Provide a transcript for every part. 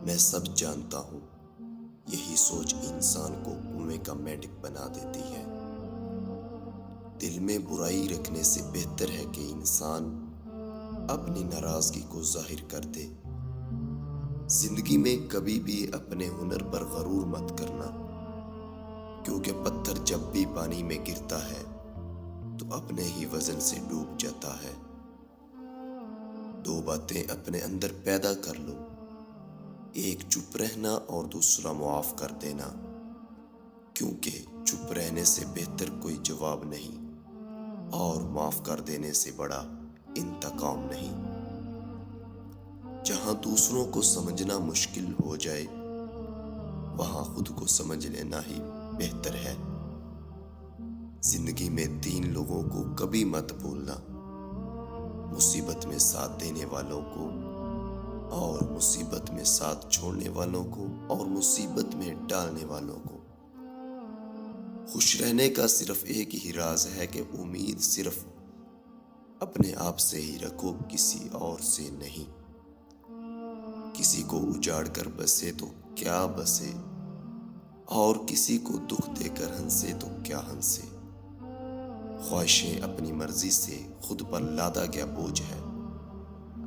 میں سب جانتا ہوں، یہی سوچ انسان کو کنویں کا مینڈک بنا دیتی ہے۔ دل میں برائی رکھنے سے بہتر ہے کہ انسان اپنی ناراضگی کو ظاہر کر دے۔ زندگی میں کبھی بھی اپنے ہنر پر غرور مت کرنا، کیونکہ پتھر جب بھی پانی میں گرتا ہے تو اپنے ہی وزن سے ڈوب جاتا ہے۔ دو باتیں اپنے اندر پیدا کر لو، ایک چپ رہنا اور دوسرا معاف کر دینا، کیونکہ چپ رہنے سے بہتر کوئی جواب نہیں اور معاف کر دینے سے بڑا انتقام نہیں۔ جہاں دوسروں کو سمجھنا مشکل ہو جائے وہاں خود کو سمجھ لینا ہی بہتر ہے۔ زندگی میں 3 لوگوں کو کبھی مت بھولنا: مصیبت میں ساتھ دینے والوں کو، اور مصیبت میں ساتھ چھوڑنے والوں کو، اور مصیبت میں ڈالنے والوں کو۔ خوش رہنے کا صرف ایک ہی راز ہے کہ امید صرف اپنے آپ سے ہی رکھو، کسی اور سے نہیں۔ کسی کو اجاڑ کر بسے تو کیا بسے، اور کسی کو دکھ دے کر ہنسے تو کیا ہنسے۔ خواہشیں اپنی مرضی سے خود پر لادا گیا بوجھ ہے۔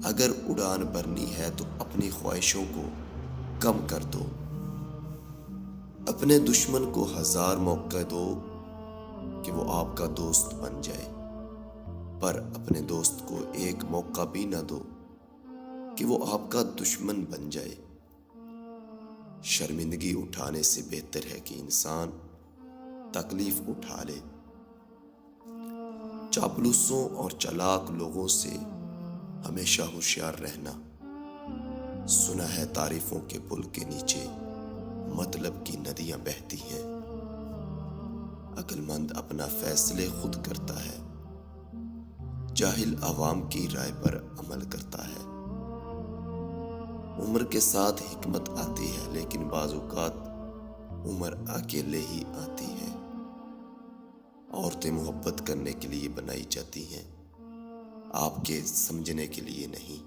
اگر اڑان بھرنی ہے تو اپنی خواہشوں کو کم کر دو۔ اپنے دشمن کو 1000 موقع دو کہ وہ آپ کا دوست بن جائے، پر اپنے دوست کو ایک موقع بھی نہ دو کہ وہ آپ کا دشمن بن جائے۔ شرمندگی اٹھانے سے بہتر ہے کہ انسان تکلیف اٹھا لے۔ چاپلوسوں اور چالاک لوگوں سے ہمیشہ ہوشیار رہنا۔ سنا ہے تعریفوں کے پل کے نیچے مطلب کی ندیاں بہتی ہیں۔ عقل مند اپنا فیصلے خود کرتا ہے، جاہل عوام کی رائے پر عمل کرتا ہے۔ عمر کے ساتھ حکمت آتی ہے، لیکن بعض اوقات عمر اکیلے ہی آتی ہے۔ عورتیں محبت کرنے کے لیے بنائی جاتی ہیں، آپ کے سمجھنے کے لیے نہیں۔